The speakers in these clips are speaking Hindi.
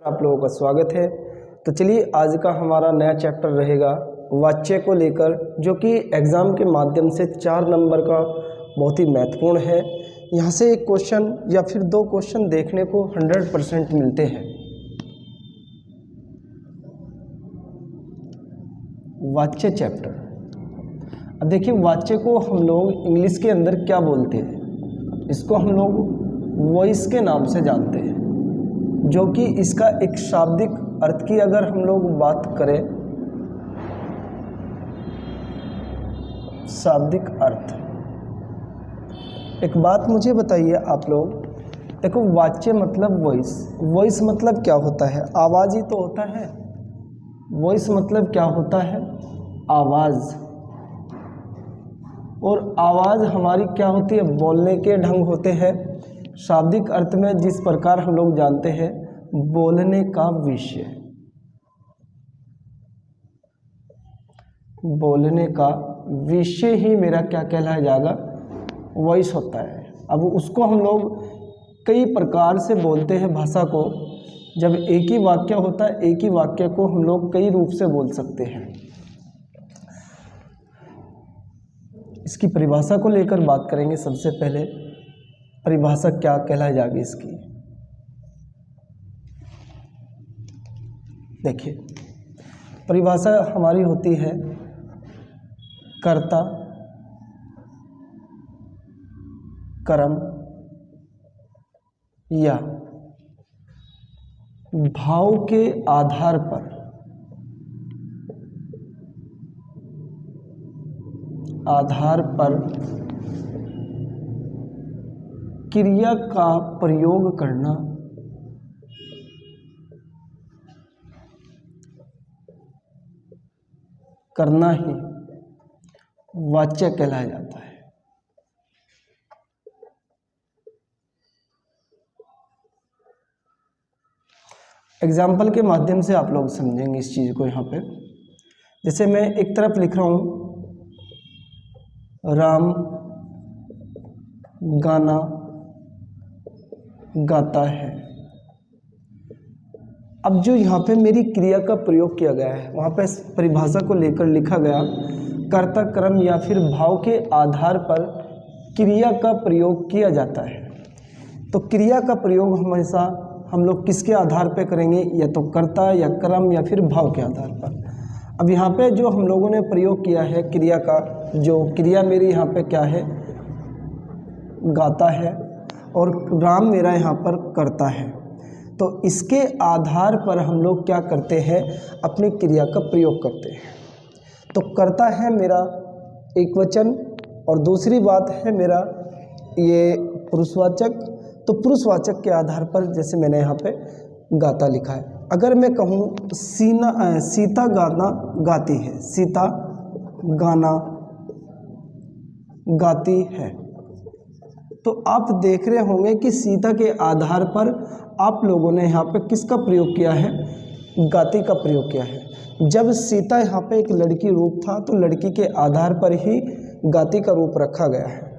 आप लोगों का स्वागत है। तो चलिए आज का हमारा नया चैप्टर रहेगा वाच्य को लेकर, जो कि एग्ज़ाम के माध्यम से 4 नंबर का बहुत ही महत्वपूर्ण है। यहाँ से एक क्वेश्चन या फिर 2 क्वेश्चन देखने को 100% मिलते हैं। वाच्य चैप्टर। अब देखिए, वाच्य को हम लोग इंग्लिश के अंदर क्या बोलते हैं? इसको हम लोग वॉइस के नाम से जानते हैं, जो कि इसका एक शाब्दिक अर्थ की अगर हम लोग बात करें, शाब्दिक अर्थ, एक बात मुझे बताइए आप लोग। देखो, वाच्य मतलब वॉइस। वॉइस मतलब क्या होता है? आवाज़ ही तो होता है। वॉइस मतलब क्या होता है? आवाज़। और आवाज़ हमारी क्या होती है? बोलने के ढंग होते हैं। शाब्दिक अर्थ में जिस प्रकार हम लोग जानते हैं, बोलने का विषय, बोलने का विषय ही मेरा क्या कहलाया जाएगा? वॉइस होता है। अब उसको हम लोग कई प्रकार से बोलते हैं भाषा को। जब एक ही वाक्य होता है, एक ही वाक्य को हम लोग कई रूप से बोल सकते हैं। इसकी परिभाषा को लेकर बात करेंगे। सबसे पहले परिभाषा क्या कहलाई जाएगी इसकी? देखिए, परिभाषा हमारी होती है कर्ता, कर्म या भाव के आधार पर क्रिया का प्रयोग करना ही वाच्य कहलाया जाता है। एग्जाम्पल के माध्यम से आप लोग समझेंगे इस चीज़ को। यहाँ पे जैसे मैं एक तरफ लिख रहा हूँ, राम गाना गाता है। अब जो यहाँ पे मेरी क्रिया का प्रयोग किया गया है, वहाँ पे परिभाषा को लेकर लिखा गया कर्ता, कर्म या फिर भाव के आधार पर क्रिया का प्रयोग किया जाता है। तो क्रिया का प्रयोग हमेशा हम लोग किसके आधार पे करेंगे? या तो कर्ता या कर्म या फिर भाव के आधार पर। अब यहाँ पे जो हम लोगों ने प्रयोग किया है क्रिया का, जो क्रिया मेरी यहाँ पे क्या है? गाता है, और राम मेरा यहाँ पर करता है। तो इसके आधार पर हम लोग क्या करते हैं? अपनी क्रिया का प्रयोग करते हैं। तो करता है मेरा एक वचन, और दूसरी बात है मेरा ये पुरुषवाचक। तो पुरुषवाचक के आधार पर जैसे मैंने यहाँ पे गाता लिखा है। अगर मैं कहूँ सीता गाना गाती है, सीता गाना गाती है, तो आप देख रहे होंगे कि सीता के आधार पर आप लोगों ने यहाँ पे किसका प्रयोग किया है? गाती का प्रयोग किया है। जब सीता यहाँ पे एक लड़की रूप था, तो लड़की के आधार पर ही गाती का रूप रखा गया है।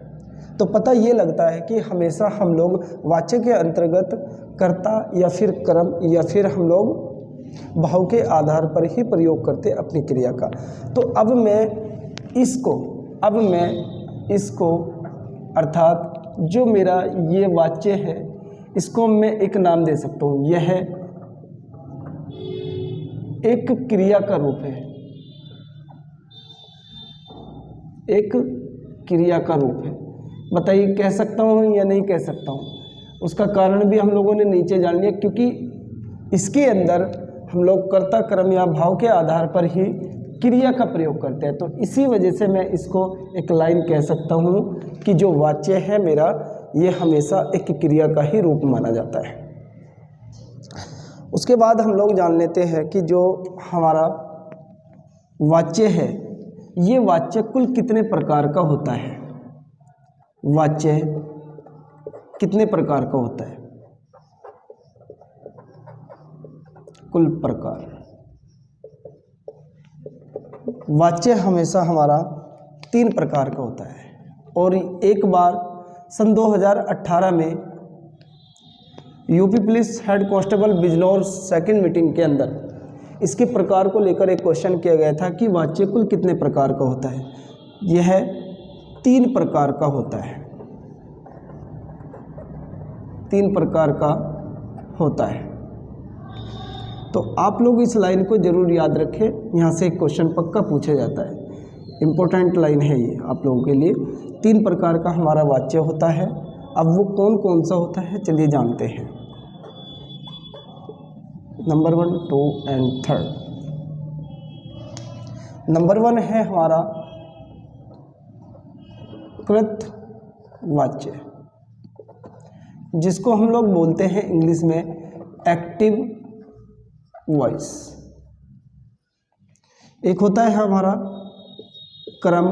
तो पता ये लगता है कि हमेशा हम लोग वाच्य के अंतर्गत कर्ता या फिर कर्म या फिर हम लोग भाव के आधार पर ही प्रयोग करते अपनी क्रिया का। तो अब मैं इसको अर्थात जो मेरा ये वाच्य है, इसको मैं एक नाम दे सकता हूँ। यह एक क्रिया का रूप है, एक क्रिया का रूप है। बताइए, कह सकता हूँ या नहीं कह सकता हूँ? उसका कारण भी हम लोगों ने नीचे जान लिया, क्योंकि इसके अंदर हम लोग कर्ता, कर्म या भाव के आधार पर ही क्रिया का प्रयोग करते हैं। तो इसी वजह से मैं इसको एक लाइन कह सकता हूँ कि जो वाच्य है मेरा, ये हमेशा एक क्रिया का ही रूप माना जाता है। उसके बाद हम लोग जान लेते हैं कि जो हमारा वाच्य है, ये वाच्य कुल कितने प्रकार का होता है? वाच्य कितने प्रकार का होता है? कुल प्रकार। वाच्य हमेशा हमारा 3 प्रकार का होता है। और एक बार सन 2018 में UP police head constable Bijnor second meeting के अंदर इसके प्रकार को लेकर एक क्वेश्चन किया गया था कि वाच्य कुल कितने प्रकार का होता है। यह 3 प्रकार का होता है, 3 प्रकार का होता है। तो आप लोग इस लाइन को जरूर याद रखें, यहाँ से एक क्वेश्चन पक्का पूछा जाता है, इम्पोर्टेंट लाइन है ये आप लोगों के लिए। 3 प्रकार का हमारा वाच्य होता है। अब वो कौन कौन सा होता है चलिए जानते हैं। Number 1, 2 and 3। नंबर 1 है हमारा कृत वाच्य, जिसको हम लोग बोलते हैं इंग्लिश में एक्टिव वॉइस। एक होता है हमारा क्रम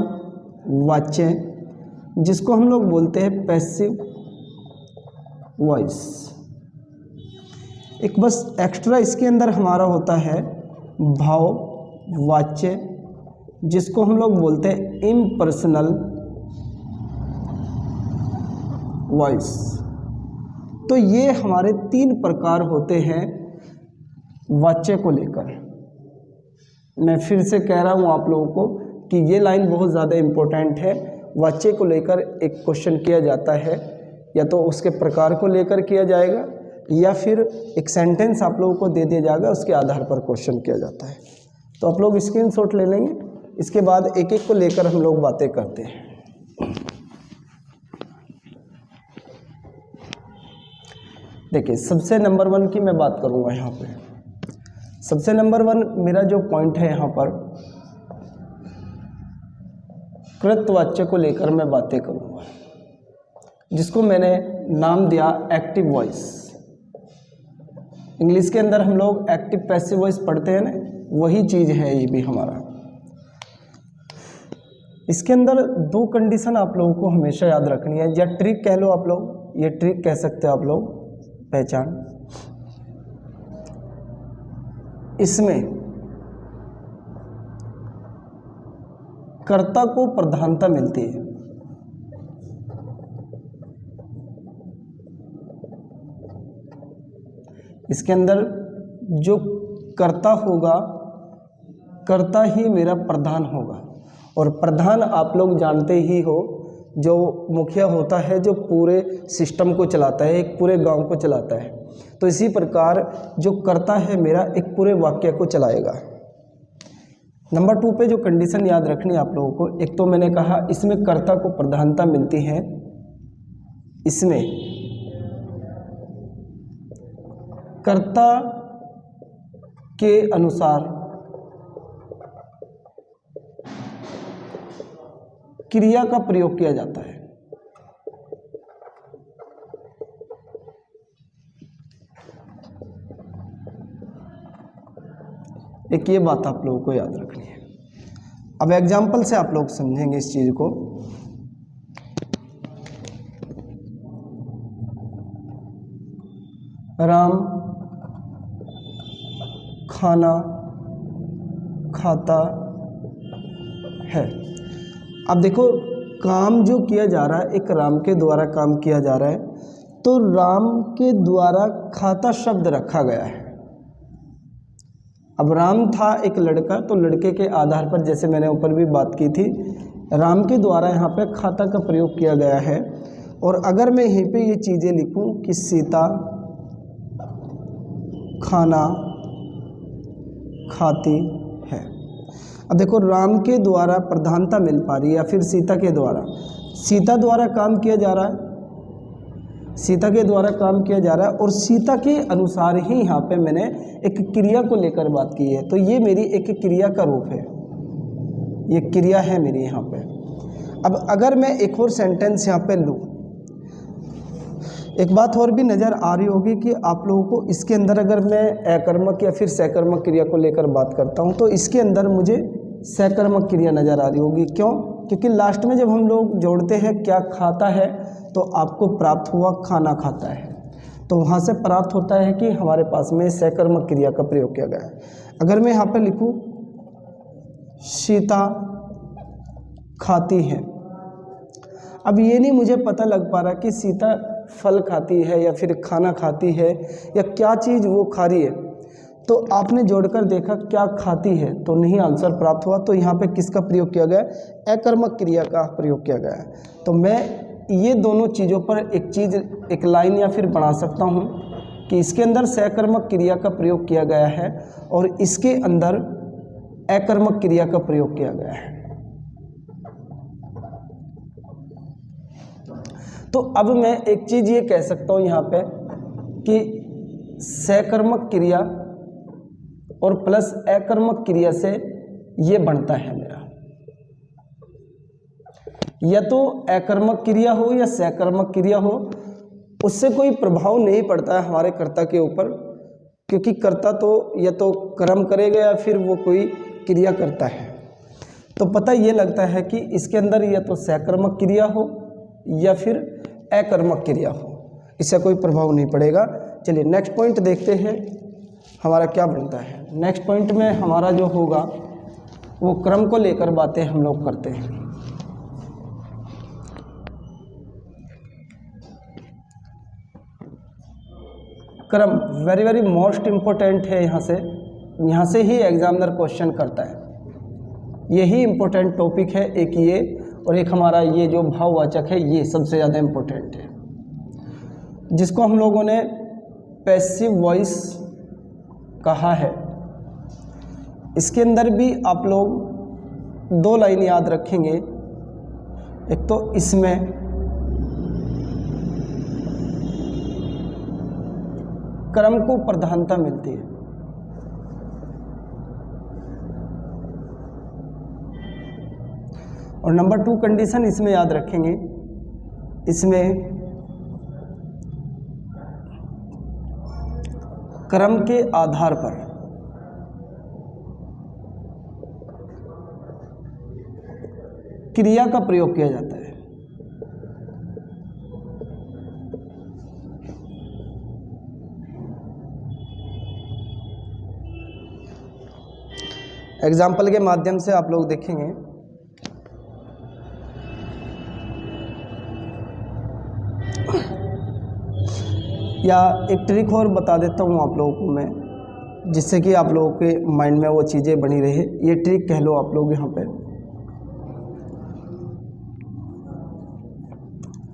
वाच्य, जिसको हम लोग बोलते हैं पैसिव वॉइस। एक बस एक्स्ट्रा इसके अंदर हमारा होता है भाव वाच्य, जिसको हम लोग बोलते हैं इम्पर्सनल वॉइस। तो ये हमारे 3 प्रकार होते हैं वाच्य को लेकर। मैं फिर से कह रहा हूँ आप लोगों को कि ये लाइन बहुत ज़्यादा इम्पोर्टेंट है। वाच्य को लेकर एक क्वेश्चन किया जाता है, या तो उसके प्रकार को लेकर किया जाएगा या फिर एक सेंटेंस आप लोगों को दे दिया जाएगा, उसके आधार पर क्वेश्चन किया जाता है। तो आप लोग स्क्रीनशॉट ले लेंगे, इसके बाद एक एक को लेकर हम लोग बातें करते हैं। देखिए, सबसे नंबर 1 की मैं बात करूँगा यहाँ पे। सबसे नंबर 1 मेरा जो पॉइंट है यहाँ पर कृतवाच्य को लेकर मैं बातें करूँगा, जिसको मैंने नाम दिया एक्टिव वॉइस। इंग्लिश के अंदर हम लोग एक्टिव पैसिव वॉइस पढ़ते हैं ना, वही चीज़ है ये भी हमारा। इसके अंदर 2 कंडीशन आप लोगों को हमेशा याद रखनी है, या ट्रिक कह लो आप लोग, ये ट्रिक कह सकते हो आप लोग, पहचान। इसमें कर्ता को प्रधानता मिलती है। इसके अंदर जो कर्ता होगा, कर्ता ही मेरा प्रधान होगा। और प्रधान आप लोग जानते ही हो, जो मुखिया होता है, जो पूरे सिस्टम को चलाता है, एक पूरे गांव को चलाता है। तो इसी प्रकार जो कर्ता है मेरा, एक पूरे वाक्य को चलाएगा। नंबर 2 पे जो कंडीशन याद रखनी है आप लोगों को, एक तो मैंने कहा इसमें कर्ता को प्रधानता मिलती है, इसमें कर्ता के अनुसार क्रिया का प्रयोग किया जाता है। एक ये बात आप लोगों को याद रखनी है। अब एग्जाम्पल से आप लोग समझेंगे इस चीज को। राम खाना खाता है। अब देखो, काम जो किया जा रहा है, एक राम के द्वारा काम किया जा रहा है, तो राम के द्वारा खाता शब्द रखा गया है। अब राम था एक लड़का, तो लड़के के आधार पर, जैसे मैंने ऊपर भी बात की थी, राम के द्वारा यहाँ पे खाता का प्रयोग किया गया है। और अगर मैं यहीं पे ये चीज़ें लिखूं कि सीता खाना खाती है। अब देखो, राम के द्वारा प्रधानता मिल पा रही है, या फिर सीता के द्वारा, सीता द्वारा काम किया जा रहा है, सीता के द्वारा काम किया जा रहा है, और सीता के अनुसार ही यहाँ पे मैंने एक क्रिया को लेकर बात की है। तो ये मेरी एक क्रिया का रूप है, ये क्रिया है मेरी यहाँ पे। अब अगर मैं एक और सेंटेंस यहाँ पे लूँ, एक बात और भी नज़र आ रही होगी कि आप लोगों को इसके अंदर, अगर मैं अकर्मक या फिर सकर्मक क्रिया को लेकर बात करता हूँ, तो इसके अंदर मुझे सकर्मक क्रिया नज़र आ रही होगी। क्यों? क्योंकि लास्ट में जब हम लोग जोड़ते हैं क्या खाता है, तो आपको प्राप्त हुआ खाना खाता है, तो वहाँ से प्राप्त होता है कि हमारे पास में सकर्मक क्रिया का प्रयोग किया गया है। अगर मैं यहाँ पे लिखूँ सीता खाती है, अब ये नहीं मुझे पता लग पा रहा कि सीता फल खाती है या फिर खाना खाती है, या क्या चीज़ वो खा रही है। तो आपने जोड़कर देखा क्या खाती है, तो नहीं आंसर प्राप्त हुआ। तो यहाँ पे किसका प्रयोग किया गया है? अकर्मक क्रिया का प्रयोग किया गया है। तो मैं ये दोनों चीज़ों पर एक चीज़, एक लाइन या फिर बना सकता हूँ कि इसके अंदर सकर्मक क्रिया का प्रयोग किया गया है और इसके अंदर अकर्मक क्रिया का प्रयोग किया गया है। तो अब मैं एक चीज़ ये कह सकता हूँ यहाँ पे कि सकर्मक क्रिया और प्लस अकर्मक क्रिया से ये बनता है मेरा, या तो अकर्मक क्रिया हो या सकर्मक क्रिया हो, उससे कोई प्रभाव नहीं पड़ता है हमारे कर्ता के ऊपर, क्योंकि कर्ता तो या तो कर्म करेगा या फिर वो कोई क्रिया करता है। तो पता ये लगता है कि इसके अंदर या तो सकर्मक क्रिया हो या फिर अकर्मक क्रिया हो, इससे कोई प्रभाव नहीं पड़ेगा। चलिए नेक्स्ट पॉइंट देखते हैं हमारा क्या बनता है। नेक्स्ट पॉइंट में हमारा जो होगा वो क्रम को लेकर बातें हम लोग करते हैं। क्रम वेरी वेरी मोस्ट इम्पोर्टेंट है। यहाँ से ही एग्जामिनर क्वेश्चन करता है। यही इम्पोर्टेंट टॉपिक है, एक ये और एक हमारा ये जो भाववाचक है, ये सबसे ज़्यादा इम्पोर्टेंट है, जिसको हम लोगों ने पैसिव वॉइस कहा है। इसके अंदर भी आप लोग दो लाइन याद रखेंगे। एक तो इसमें क्रम को प्रधानता मिलती है, और नंबर 2 कंडीशन इसमें याद रखेंगे, इसमें क्रम के आधार पर क्रिया का प्रयोग किया जाता है। एग्जाम्पल के माध्यम से आप लोग देखेंगे। या एक ट्रिक और बता देता हूँ आप लोगों को मैं, जिससे कि आप लोगों के माइंड में वो चीज़ें बनी रहे। ये ट्रिक कह लो आप लोग यहाँ पे।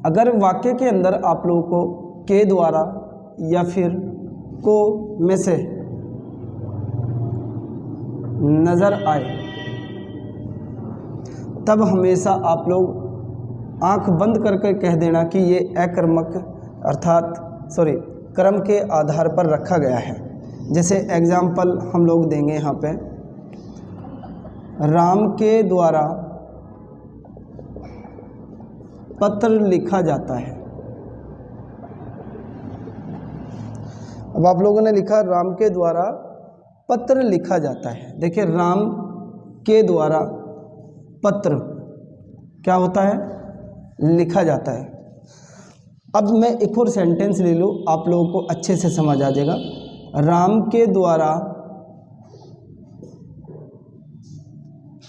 अगर वाक्य के अंदर आप लोगों को के द्वारा या फिर को में से नज़र आए, तब हमेशा आप लोग आंख बंद करके कह देना कि ये अकर्मक अर्थात क्रम के आधार पर रखा गया है। जैसे एग्जाम्पल हम लोग देंगे यहाँ पे, राम के द्वारा पत्र लिखा जाता है। अब आप लोगों ने लिखा राम के द्वारा पत्र लिखा जाता है। देखिए राम के द्वारा पत्र क्या होता है? लिखा जाता है। अब मैं एक और सेंटेंस ले लूँ, आप लोगों को अच्छे से समझ आ जाएगा। राम के द्वारा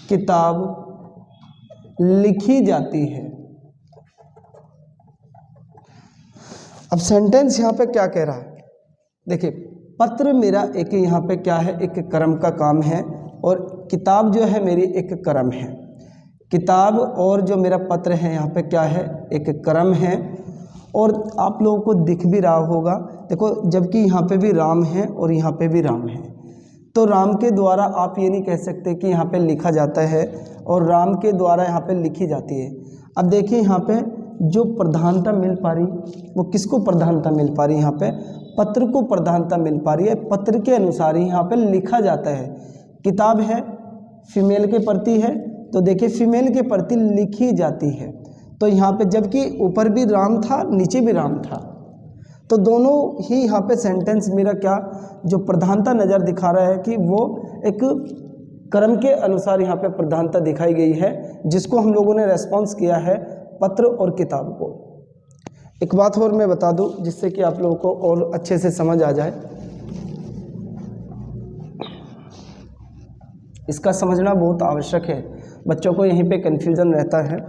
किताब लिखी जाती है। अब सेंटेंस यहाँ पे क्या कह रहा है? देखिए पत्र मेरा एक यहाँ पे क्या है, एक कर्म का काम है, और किताब जो है मेरी एक कर्म है। किताब और जो मेरा पत्र है यहाँ पे क्या है, एक कर्म है। और आप लोगों को दिख भी रहा होगा, देखो जबकि यहाँ पे भी राम है और यहाँ पे भी राम है, तो राम के द्वारा आप ये नहीं कह सकते कि यहाँ पे लिखा जाता है और राम के द्वारा यहाँ पे लिखी जाती है। अब देखिए यहाँ पे जो प्रधानता मिल पा रही, वो किसको प्रधानता मिल पा रही? यहाँ पे पत्र को प्रधानता मिल पा रही है। पत्र के अनुसार ही यहाँ पे लिखा जाता है। किताब है, फीमेल के प्रति है, तो देखिए फीमेल के प्रति लिखी जाती है। तो यहाँ पे जबकि ऊपर भी राम था, नीचे भी राम था, तो दोनों ही यहाँ पे सेंटेंस मेरा क्या जो प्रधानता नज़र दिखा रहा है कि वो एक कर्म के अनुसार यहाँ पे प्रधानता दिखाई गई है, जिसको हम लोगों ने रेस्पॉन्स किया है पत्र और किताब को। एक बात और मैं बता दूं जिससे कि आप लोगों को और अच्छे से समझ आ जाए। इसका समझना बहुत आवश्यक है, बच्चों को यहीं पे कन्फ्यूज़न रहता है।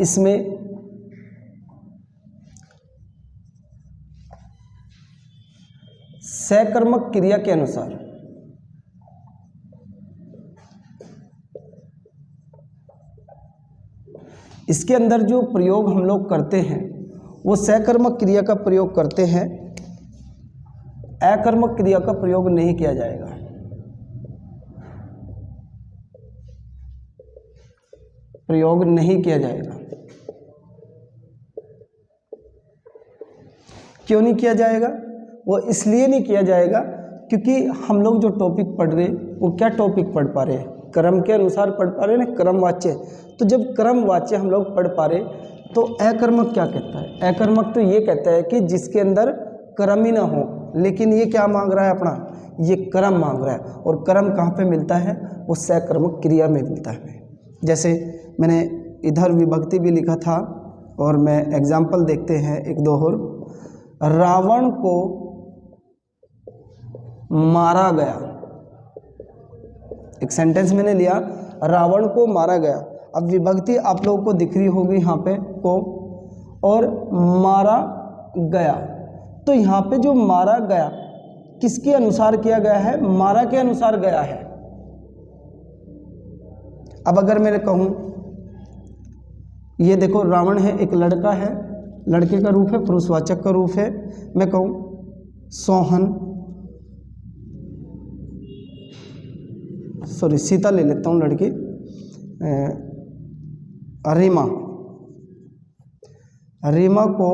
इसमें सकर्मक क्रिया के अनुसार इसके अंदर जो प्रयोग हम लोग करते हैं वो सकर्मक क्रिया का प्रयोग करते हैं, अकर्मक क्रिया का प्रयोग नहीं किया जाएगा। प्रयोग नहीं किया जाएगा। क्यों नहीं किया जाएगा? वो इसलिए नहीं किया जाएगा क्योंकि हम लोग जो टॉपिक पढ़ रहे वो क्या टॉपिक पढ़ पा रहे हैं, क्रम के अनुसार पढ़ पा रहे हैं ना, क्रम वाच्य। तो जब क्रम वाच्य हम लोग पढ़ पा रहे तो अकर्मक क्या कहता है? अकर्मक तो ये कहता है कि जिसके अंदर क्रम ही ना हो, लेकिन ये क्या मांग रहा है अपना, ये क्रम मांग रहा है। और क्रम कहाँ पे मिलता है? वो सकर्मक क्रिया में मिलता है। जैसे मैंने इधर विभक्ति भी लिखा था और मैं एग्जाम्पल देखते हैं एक दो और। रावण को मारा गया, एक सेंटेंस मैंने लिया, रावण को मारा गया। अब विभक्ति आप लोगों को दिख रही होगी यहाँ पे को, और मारा गया। तो यहाँ पे जो मारा गया किसके अनुसार किया गया है? मारा के अनुसार गया है। अब अगर मैं कहूँ ये देखो रावण है, एक लड़का है, लड़के का रूप है, पुरुषवाचक का रूप है। मैं कहूँ सोहन, सॉरी सीता ले लेता हूँ, लड़की रीमा, रीमा को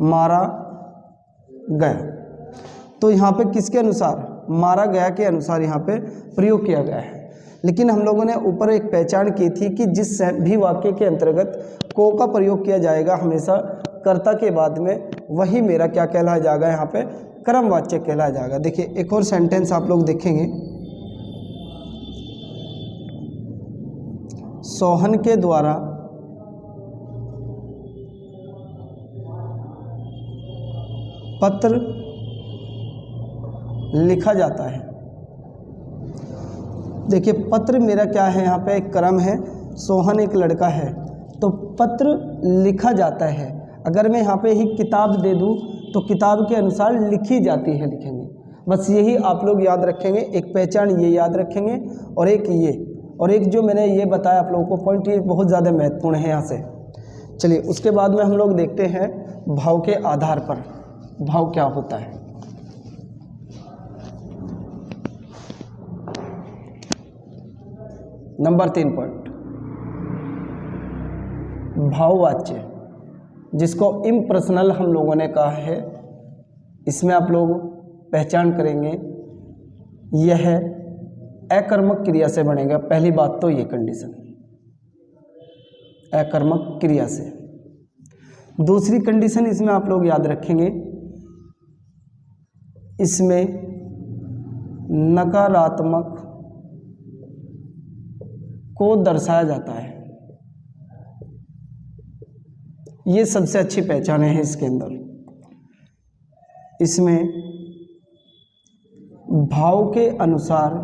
मारा गया। तो यहाँ पे किसके अनुसार? मारा गया के अनुसार यहाँ पे प्रयोग किया गया है। लेकिन हम लोगों ने ऊपर एक पहचान की थी कि जिस भी वाक्य के अंतर्गत को का प्रयोग किया जाएगा हमेशा कर्ता के बाद में, वही मेरा क्या कहलाया जाएगा? यहाँ पे क्रम वाच्य कहलाया जाएगा। देखिए एक और सेंटेंस आप लोग देखेंगे, सोहन के द्वारा पत्र लिखा जाता है। देखिए पत्र मेरा क्या है? यहाँ पे एक क्रम है, सोहन एक लड़का है, तो पत्र लिखा जाता है। अगर मैं यहाँ पे ही किताब दे दूँ तो किताब के अनुसार लिखी जाती है, लिखेंगे। बस यही आप लोग याद रखेंगे, एक पहचान ये याद रखेंगे, और एक ये, और एक जो मैंने ये बताया आप लोगों को पॉइंट, ये बहुत ज़्यादा महत्वपूर्ण है यहाँ से। चलिए उसके बाद में हम लोग देखते हैं भाव के आधार पर भाव क्या होता है। नंबर 3 पॉइंट, भाववाच्य, जिसको इम्पर्सनल हम लोगों ने कहा है। इसमें आप लोग पहचान करेंगे यह अकर्मक क्रिया से बनेगा। पहली बात तो ये कंडीशन, अकर्मक क्रिया से। दूसरी कंडीशन इसमें आप लोग याद रखेंगे, इसमें नकारात्मक को दर्शाया जाता है। ये सबसे अच्छी पहचान है इसके अंदर। इसमें भाव के अनुसार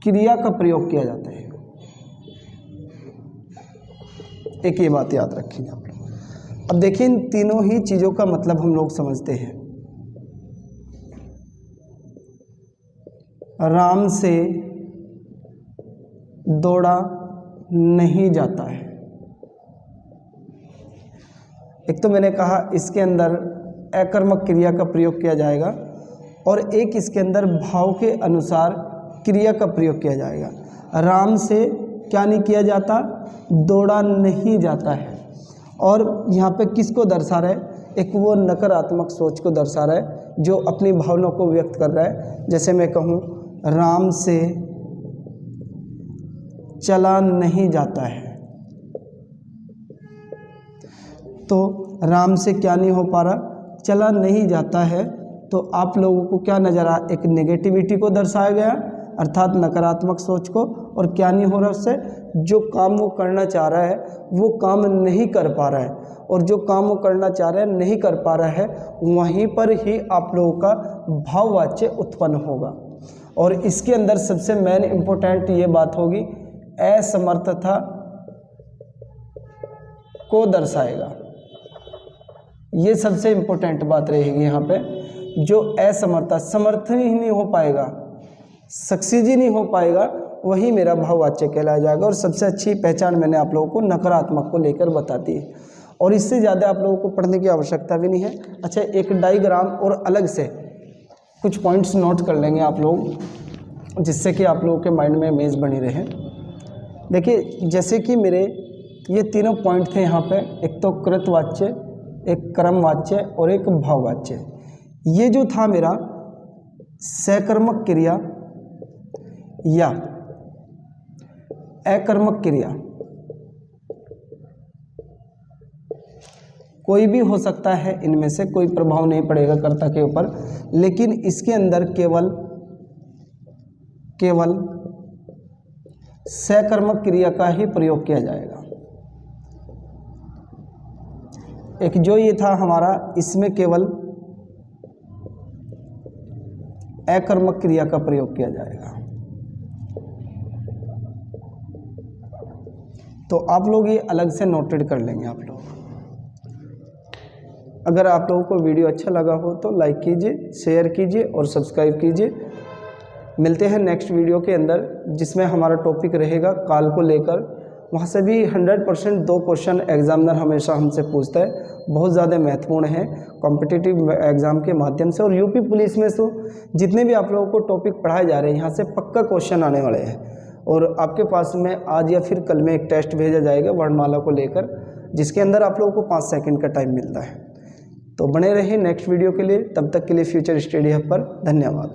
क्रिया का प्रयोग किया जाता है। एक ये बात याद रखेंगे आप लोग। अब देखिए इन तीनों ही चीज़ों का मतलब हम लोग समझते हैं। राम से दौड़ा नहीं जाता है। एक तो मैंने कहा इसके अंदर अकर्मक क्रिया का प्रयोग किया जाएगा, और एक इसके अंदर भाव के अनुसार क्रिया का प्रयोग किया जाएगा। राम से क्या नहीं किया जाता? दौड़ा नहीं जाता है। और यहाँ पे किसको दर्शा रहा है? एक वो नकारात्मक सोच को दर्शा रहा है जो अपनी भावनाओं को व्यक्त कर रहा है। जैसे मैं कहूँ राम से चला नहीं जाता है, तो राम से क्या नहीं हो पा रहा? चला नहीं जाता है। तो आप लोगों को क्या नज़र आ? एक नेगेटिविटी को दर्शाया गया, अर्थात नकारात्मक सोच को। और क्या नहीं हो रहा उससे? जो काम वो करना चाह रहा है वो काम नहीं कर पा रहा है, और जो काम वो करना चाह रहा है नहीं कर पा रहा है, वहीं पर ही आप लोगों का भाववाच्य उत्पन्न होगा। और इसके अंदर सबसे मेन इम्पोर्टेंट ये बात होगी, असमर्थता को दर्शाएगा। ये सबसे इम्पोर्टेंट बात रहेगी यहाँ पे, जो असमर्थता, समर्थ ही नहीं हो पाएगा, सक्सीड ही नहीं हो पाएगा, वही मेरा भाववाच्य कहलाया जाएगा। और सबसे अच्छी पहचान मैंने आप लोगों को नकारात्मक को लेकर बता दी है, और इससे ज़्यादा आप लोगों को पढ़ने की आवश्यकता भी नहीं है। अच्छा, एक डायग्राम और अलग से कुछ पॉइंट्स नोट कर लेंगे आप लोग, जिससे कि आप लोगों के माइंड में इमेज बनी रहे। देखिए, जैसे कि मेरे ये तीनों पॉइंट थे यहाँ पे, एक तो कृतवाच्य, एक कर्मवाच्य और एक भाववाच्य। ये जो था मेरा सकर्मक क्रिया या अकर्मक क्रिया, कोई भी हो सकता है, इनमें से कोई प्रभाव नहीं पड़ेगा कर्ता के ऊपर, लेकिन इसके अंदर केवल सकर्मक क्रिया का ही प्रयोग किया जाएगा। एक जो ये था हमारा, इसमें केवल अकर्मक क्रिया का प्रयोग किया जाएगा। तो आप लोग ये अलग से नोटेड कर लेंगे आप लोग। अगर आप लोगों को वीडियो अच्छा लगा हो तो लाइक कीजिए, शेयर कीजिए और सब्सक्राइब कीजिए। मिलते हैं नेक्स्ट वीडियो के अंदर, जिसमें हमारा टॉपिक रहेगा काल को लेकर। वहाँ से भी 100% 2 क्वेश्चन एग्जामिनर हमेशा हमसे पूछता है, बहुत ज़्यादा महत्वपूर्ण है कॉम्पिटिटिव एग्ज़ाम के माध्यम से। और यूपी पुलिस में तो जितने भी आप लोगों को टॉपिक पढ़ाए जा रहे हैं, यहाँ से पक्का क्वेश्चन आने वाले हैं। और आपके पास में आज या फिर कल में एक टेस्ट भेजा जाएगा वर्णमाला को लेकर, जिसके अंदर आप लोगों को 5 सेकंड का टाइम मिलता है। तो बने रहिए नेक्स्ट वीडियो के लिए, तब तक के लिए फ्यूचर स्टडी हब पर धन्यवाद।